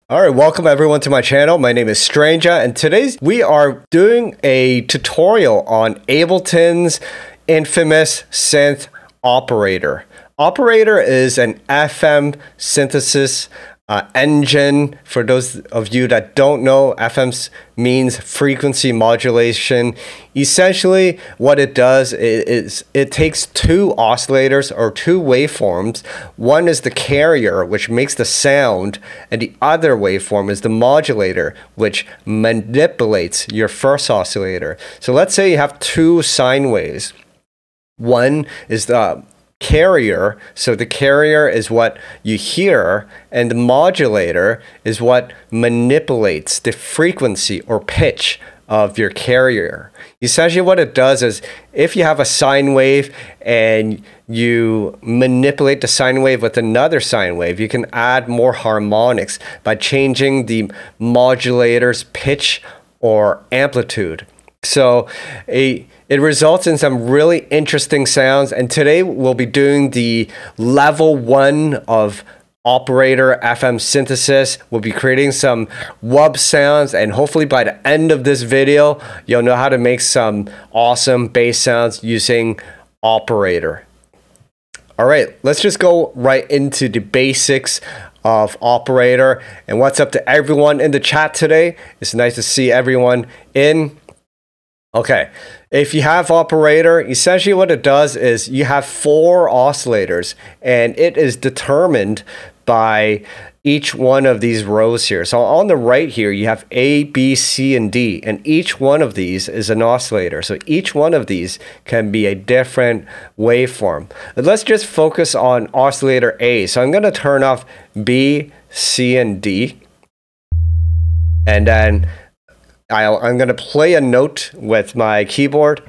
All right, welcome everyone to my channel. My name is Stranger, and today we are doing a tutorial on Ableton's infamous synth operator. Operator is an FM synthesis engine. For those of you that don't know, FM means frequency modulation. Essentially, what it does is it takes two oscillators or two waveforms. One is the carrier, which makes the sound, and the other waveform is the modulator, which manipulates your first oscillator. So let's say you have two sine waves. One is the carrier, so the carrier is what you hear, and the modulator is what manipulates the frequency or pitch of your carrier. Essentially what it does is, if you have a sine wave and you manipulate the sine wave with another sine wave, you can add more harmonics by changing the modulator's pitch or amplitude. So it results in some really interesting sounds, and today we'll be doing the level 1 of operator FM synthesis. We'll be creating some WOBBLE sounds, and hopefully by the end of this video you'll know how to make some awesome bass sounds using operator. All right, let's just go right into the basics of operator. And what's up to everyone in the chat today? It's nice to see everyone in. Okay, if you have operator, essentially what it does is you have 4 oscillators, and it is determined by each one of these rows here. So on the right here, you have A, B, C, and D, and each one of these is an oscillator. So each one of these can be a different waveform. But let's just focus on oscillator A. So I'm going to turn off B, C, and D, and then I'm going to play a note with my keyboard,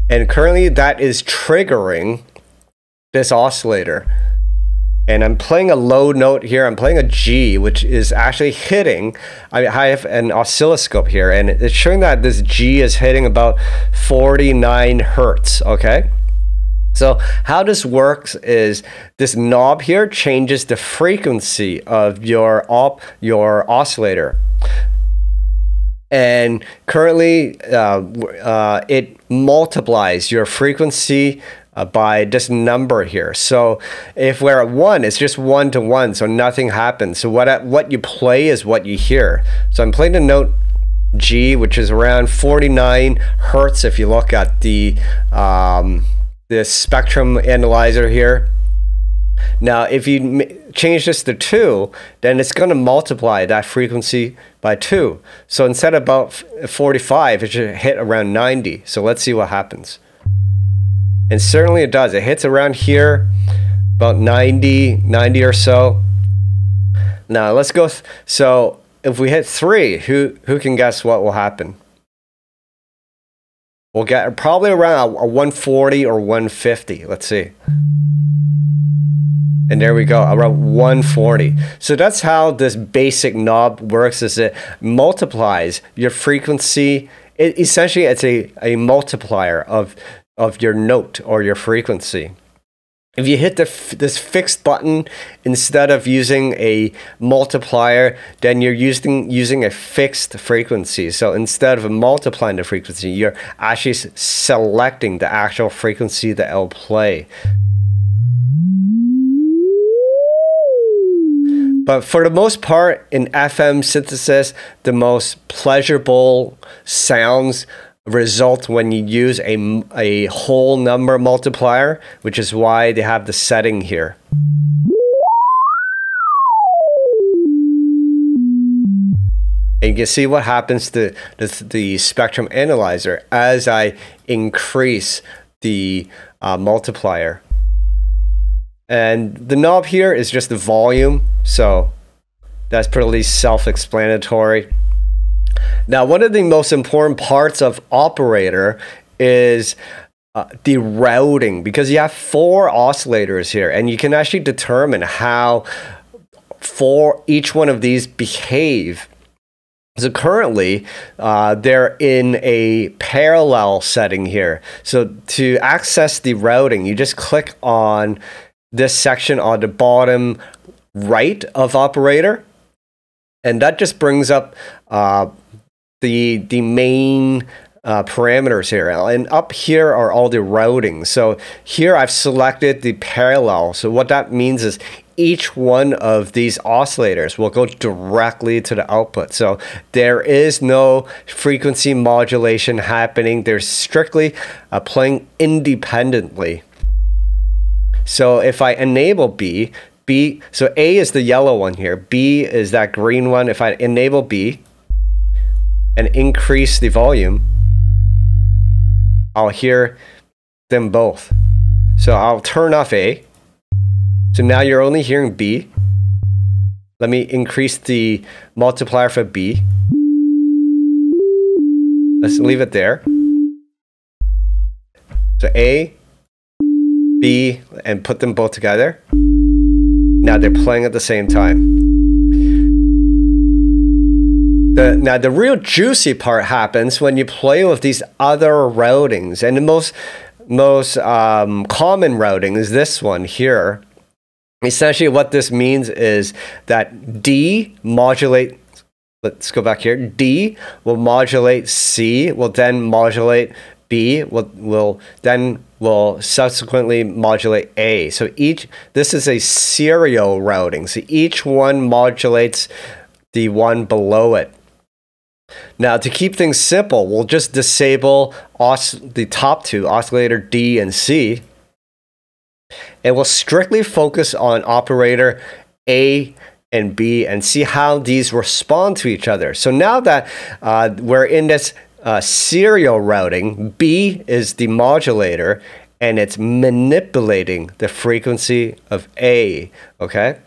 and currently that is triggering this oscillator. And I'm playing a low note here. I'm playing a G, which is actually hitting. I have an oscilloscope here, and it's showing that this G is hitting about 49 hertz. Okay. So how this works is this knob here changes the frequency of your oscillator. And currently it multiplies your frequency by this number here. So if we're at 1, it's just 1 to 1, so nothing happens. So what you play is what you hear. So I'm playing the note G, which is around 49 hertz if you look at the spectrum analyzer here. Now, if you change this to 2, then it's going to multiply that frequency by 2. So instead of about 45, it should hit around 90. So let's see what happens. And certainly it does. It hits around here, about 90 or so. Now let's go. So if we hit 3, who can guess what will happen? We'll get probably around a 140 or 150. Let's see. And there we go, around 140. So that's how this basic knob works, is it multiplies your frequency. Essentially, it's a multiplier of your note or your frequency. If you hit this fixed button instead of using a multiplier, then you're using a fixed frequency. So instead of multiplying the frequency, you're actually selecting the actual frequency that it'll play. But for the most part, in FM synthesis, the most pleasurable sounds result when you use a whole number multiplier, which is why they have the setting here. And you can see what happens to the spectrum analyzer as I increase the multiplier. And the knob here is just the volume, so that's pretty self-explanatory. Now, one of the most important parts of operator is the routing, because you have 4 oscillators here, and you can actually determine how each one of these behave. So currently, they're in a parallel setting here. So to access the routing, you just click on this section on the bottom right of operator, And that just brings up the main parameters here. And up here are all the routing. So here I've selected the parallel. So what that means is each one of these oscillators will go directly to the output. So there is no frequency modulation happening. They're strictly playing independently. So if I enable B, so A is the yellow one here. B is that green one. If I enable B and increase the volume, I'll hear them both. So I'll turn off A. So now you're only hearing B. Let me increase the multiplier for B. Let's leave it there. So A, B, and put them both together. Now they're playing at the same time. Now the real juicy part happens when you play with these other routings. And the most common routing is this one here. Essentially what this means is that D modulate, let's go back here, D will modulate C, will then modulate B, will subsequently modulate A. So this is a serial routing. So each one modulates the one below it. Now to keep things simple, we'll just disable the top two, oscillator D and C. And we'll strictly focus on operator A and B and see how these respond to each other. So now that we're in this serial routing, B is the modulator and it's manipulating the frequency of A, okay?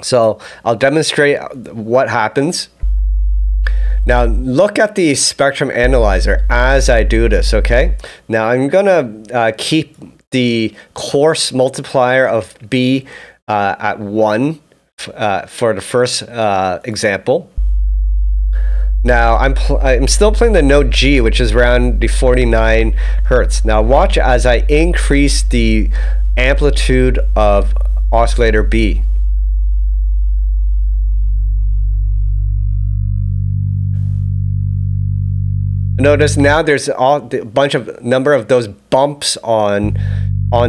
So I'll demonstrate what happens. Now look at the spectrum analyzer as I do this, okay? Now I'm gonna keep the coarse multiplier of B at 1 for the first example. Now I'm still playing the note G, which is around the 49 Hertz. Now watch as I increase the amplitude of oscillator B. Notice now there's a number of those bumps on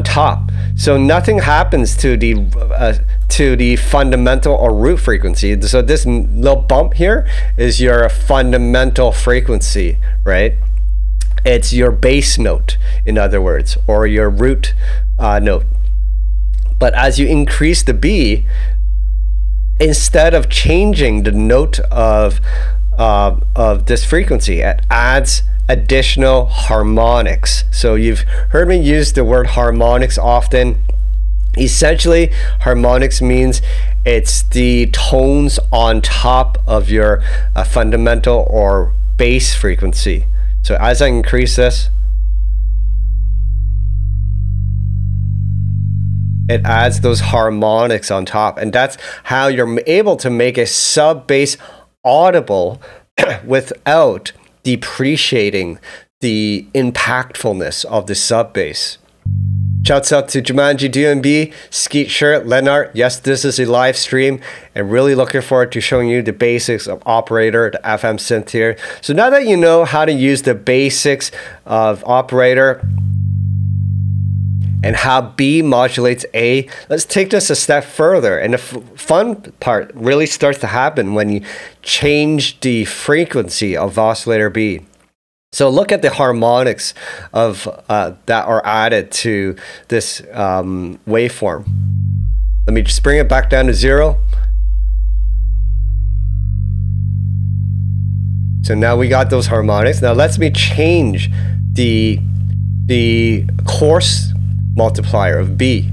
top. So nothing happens to the fundamental or root frequency. So this little bump here is your fundamental frequency, right? It's your bass note, in other words, or your root note. But as you increase the B, instead of changing the note of this frequency, it adds additional harmonics. So you've heard me use the word harmonics often. Essentially, harmonics means it's the tones on top of your fundamental or bass frequency. So as I increase this, it adds those harmonics on top, and that's how you're able to make a sub bass audible without depreciating the impactfulness of the sub bass. Shouts out to Jumanji DMB, Skillshare, Lennart. Yes, this is a live stream and really looking forward to showing you the basics of operator, the FM synth here. So now that you know how to use the basics of operator and how B modulates A, let's take this a step further. And the fun part really starts to happen when you change the frequency of oscillator B. So look at the harmonics of that are added to this waveform. Let me just bring it back down to 0. So now we got those harmonics. Now let me change the coarse multiplier of B.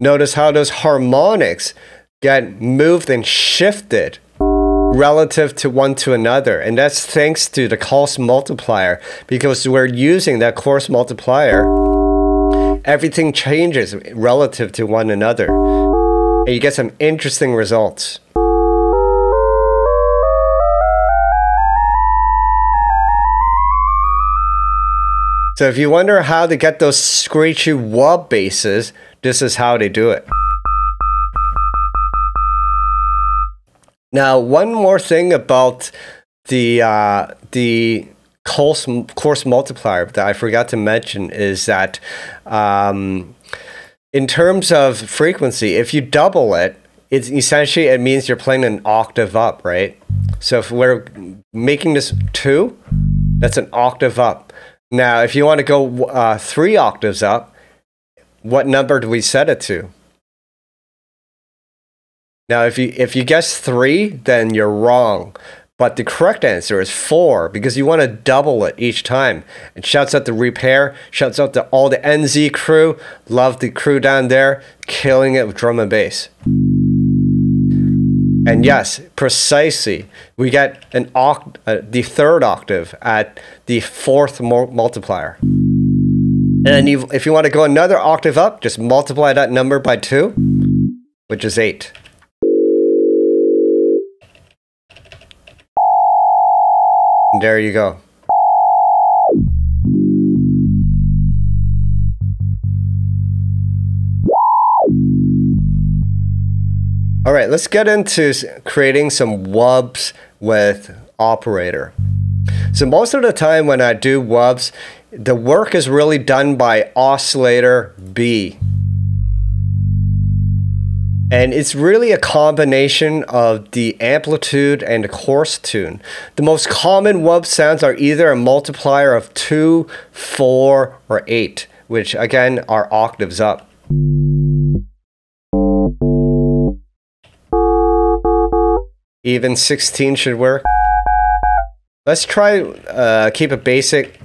Notice how those harmonics get moved and shifted relative to one to another. And that's thanks to the coarse multiplier. Because we're using that coarse multiplier, everything changes relative to one another. And you get some interesting results. So if you wonder how to get those screechy wub basses, this is how they do it. Now, one more thing about the coarse multiplier that I forgot to mention is that in terms of frequency, if you double it, it's essentially, it means you're playing an octave up, right? So if we're making this 2, that's an octave up. Now, if you want to go 3 octaves up, what number do we set it to? Now, if you guess 3, then you're wrong. But the correct answer is 4, because you want to double it each time. And shouts out to Repair, shouts out to all the NZ crew. Love the crew down there, killing it with drum and bass. And yes, precisely, we get the 3rd octave at the 4th multiplier. And then if you want to go another octave up, just multiply that number by 2, which is 8. And there you go. All right, let's get into creating some wubs with Operator. So most of the time when I do wubs, the work is really done by oscillator B. And it's really a combination of the amplitude and the coarse tune. The most common wub sounds are either a multiplier of 2, 4, or 8, which again are octaves up. Even 16 should work. Let's try keep it basic.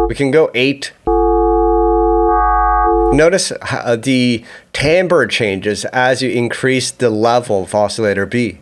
We can go 8. Notice how the timbre changes as you increase the level of oscillator B.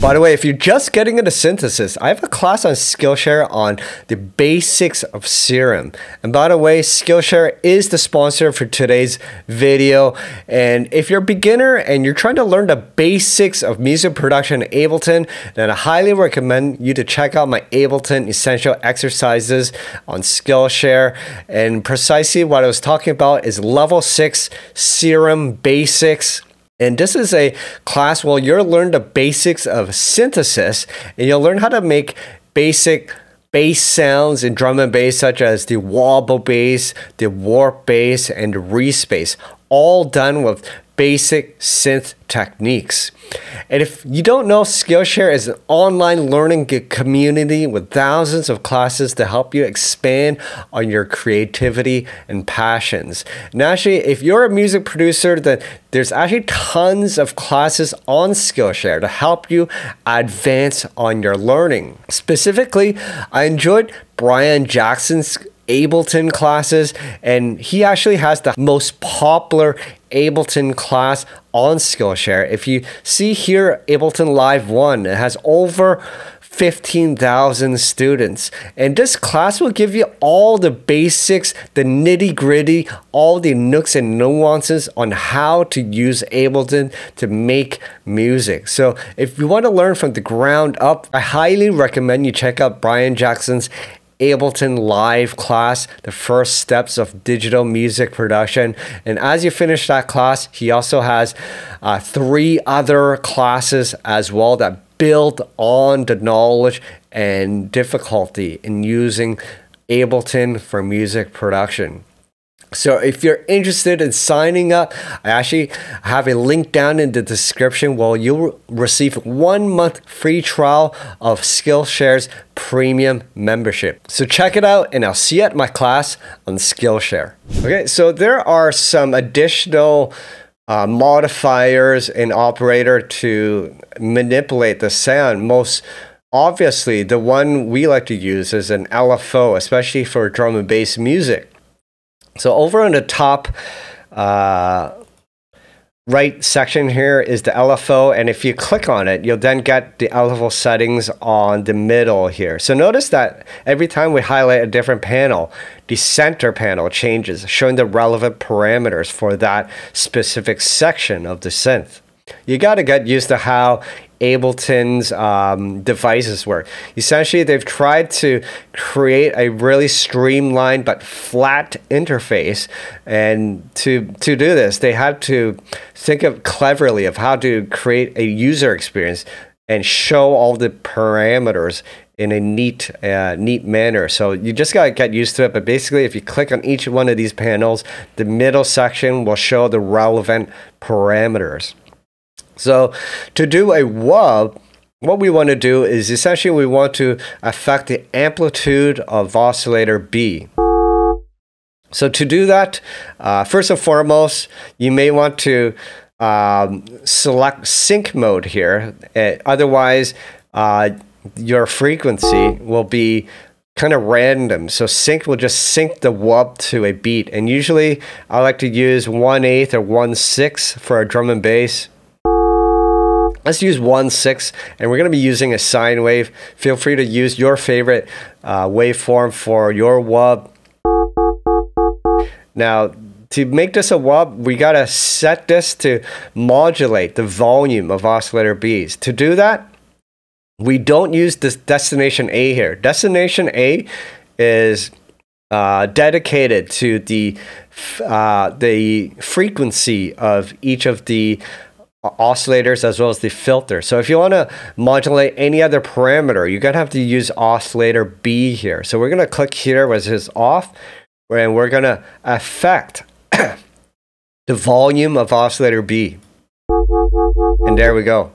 By the way, if you're just getting into synthesis, I have a class on Skillshare on the basics of Serum. And by the way, Skillshare is the sponsor for today's video. And if you're a beginner and you're trying to learn the basics of music production in Ableton, then I highly recommend you to check out my Ableton essential exercises on Skillshare. And precisely what I was talking about is level 6 Serum Basics. And this is a class where you'll learn the basics of synthesis, and you'll learn how to make basic bass sounds in drum and bass, such as the wobble bass, the warp bass, and the respace, all done with basic synth techniques. And if you don't know, Skillshare is an online learning community with thousands of classes to help you expand on your creativity and passions. And actually, if you're a music producer, then there's actually tons of classes on Skillshare to help you advance on your learning. Specifically, I enjoyed Brian Jackson's Ableton classes, and he actually has the most popular Ableton class on Skillshare. If you see here, Ableton Live 1, it has over 15,000 students, and this class will give you all the basics, the nitty-gritty, all the nooks and nuances on how to use Ableton to make music. So if you want to learn from the ground up, I highly recommend you check out Brian Jackson's Ableton Live class, the first steps of digital music production. And as you finish that class, he also has 3 other classes as well that build on the knowledge and difficulty in using Ableton for music production. So if you're interested in signing up, I actually have a link down in the description where you'll receive 1 month free trial of Skillshare's premium membership. So check it out, and I'll see you at my class on Skillshare. Okay, so there are some additional modifiers in Operator to manipulate the sound. Most obviously, the one we like to use is an LFO, especially for drum and bass music. So over on the top right section here is the LFO, and if you click on it, you'll then get the LFO settings on the middle here. So notice that every time we highlight a different panel, the center panel changes, showing the relevant parameters for that specific section of the synth. You got to get used to how Ableton's devices work. Essentially, they've tried to create a really streamlined but flat interface, and to do this, they had to think of cleverly of how to create a user experience and show all the parameters in a neat manner. So you just gotta get used to it. But basically, if you click on each one of these panels, the middle section will show the relevant parameters. So to do a WOBBLE, what we want to do is essentially we want to affect the amplitude of oscillator B. So to do that, first and foremost, you may want to select sync mode here. Otherwise, your frequency will be kind of random. So sync will just sync the WOBBLE to a beat. And usually I like to use 1/8 or 1/6 for a drum and bass. Let's use 1/6, and we're going to be using a sine wave. Feel free to use your favorite waveform for your WOBBLE. Now, to make this a WOBBLE, we got to set this to modulate the volume of oscillator Bs. To do that, we don't use this destination A here. Destination A is dedicated to the frequency of each of the oscillators as well as the filter. So if you want to modulate any other parameter, you're going to have to use oscillator B here. So we're going to click here where it says off, and we're going to affect the volume of oscillator B. And there we go.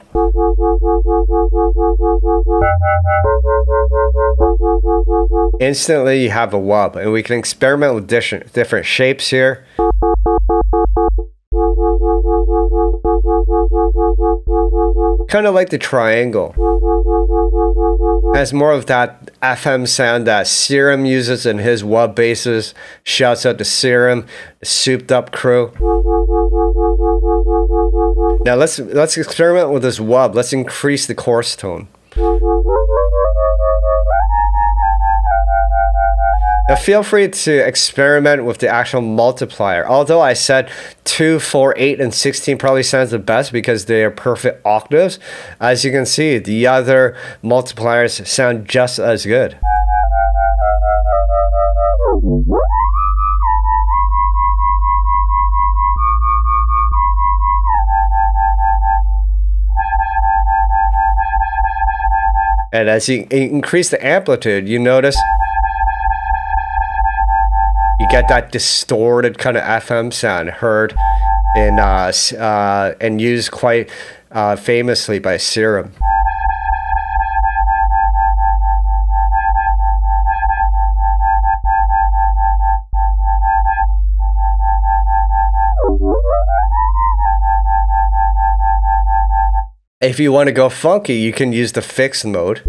Instantly you have a WOBBLE, and we can experiment with different shapes here. Kind of like the triangle. Has more of that FM sound that Serum uses in his WOBBLE basses. Shouts out to Serum, the souped up crew. Now let's experiment with this WOBBLE. Let's increase the chorus tone. Now feel free to experiment with the actual multiplier. Although I said 2, 4, 8, and 16 probably sounds the best because they are perfect octaves. As you can see, the other multipliers sound just as good. And as you increase the amplitude, you notice you get that distorted kind of FM sound heard in and used quite famously by Serum. If you want to go funky, you can use the fixed mode.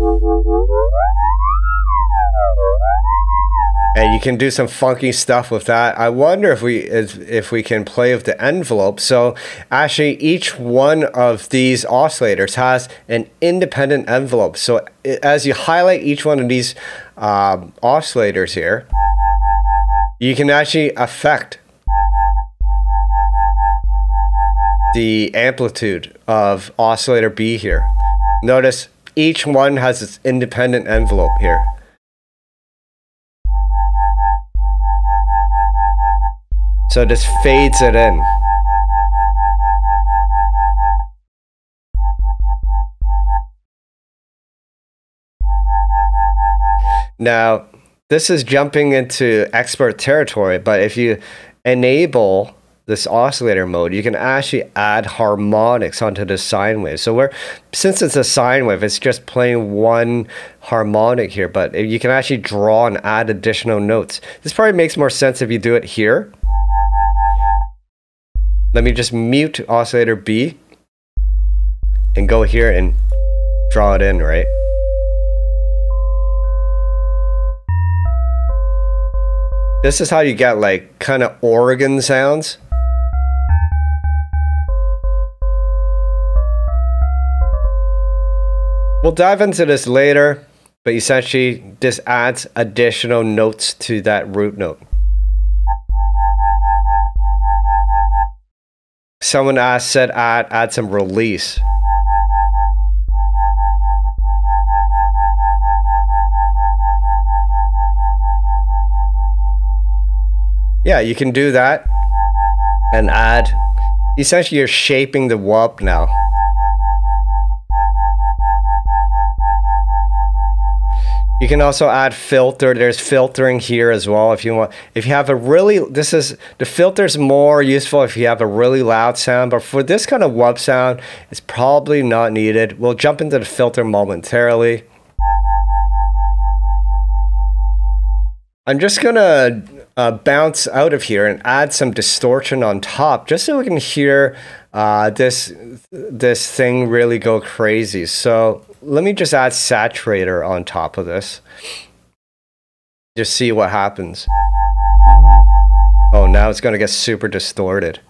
And you can do some funky stuff with that. I wonder if we can play with the envelope. So actually each one of these oscillators has an independent envelope. So as you highlight each one of these oscillators here, you can actually affect the amplitude of oscillator B here. Notice each one has its independent envelope here. So this fades it in. Now, this is jumping into expert territory, but if you enable this oscillator mode, you can actually add harmonics onto the sine wave. So since it's a sine wave, it's just playing one harmonic here, but you can actually draw and add additional notes. This probably makes more sense if you do it here. Let me just mute oscillator B and go here and draw it in, right? This is how you get like kind of organ sounds. We'll dive into this later, but essentially this adds additional notes to that root note. Someone said add some release. Yeah, you can do that and add. Essentially, you're shaping the wobble now. You can also add filter. There's filtering here as well if you want. If you have a really, the filter's more useful if you have a really loud sound, but for this kind of wobble sound, it's probably not needed. We'll jump into the filter momentarily. I'm just gonna bounce out of here and add some distortion on top, just so we can hear this thing really go crazy. So let me just add saturator on top of this. Just see what happens. Oh, now it's gonna get super distorted.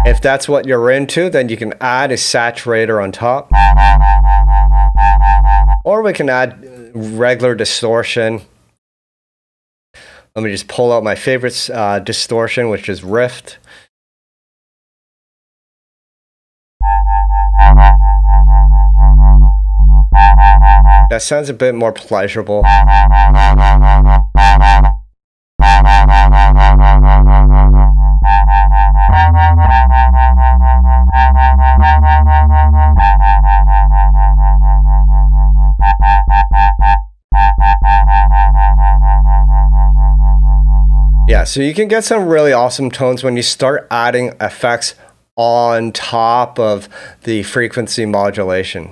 If that's what you're into, then you can add a saturator on top. Or we can add regular distortion. Let me just pull out my favorite distortion, which is Rift. That sounds a bit more pleasurable. Yeah, so you can get some really awesome tones when you start adding effects on top of the frequency modulation.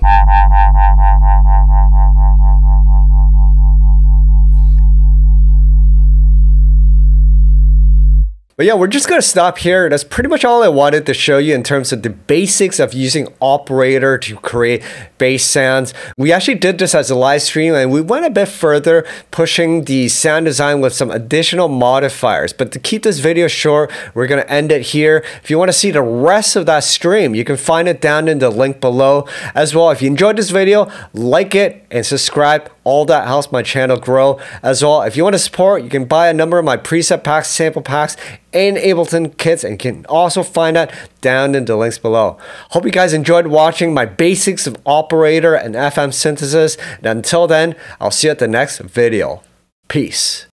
But yeah, we're just going to stop here. That's pretty much all I wanted to show you in terms of the basics of using Operator to create bass sounds. We actually did this as a live stream and we went a bit further, pushing the sound design with some additional modifiers. But to keep this video short, we're going to end it here. If you want to see the rest of that stream, you can find it down in the link below. As well, if you enjoyed this video, like it and subscribe. All that helps my channel grow. As well, if you want to support, you can buy a number of my preset packs, sample packs, and Ableton kits, and you can also find that down in the links below. Hope you guys enjoyed watching my basics of Operator and FM synthesis. And until then, I'll see you at the next video. Peace.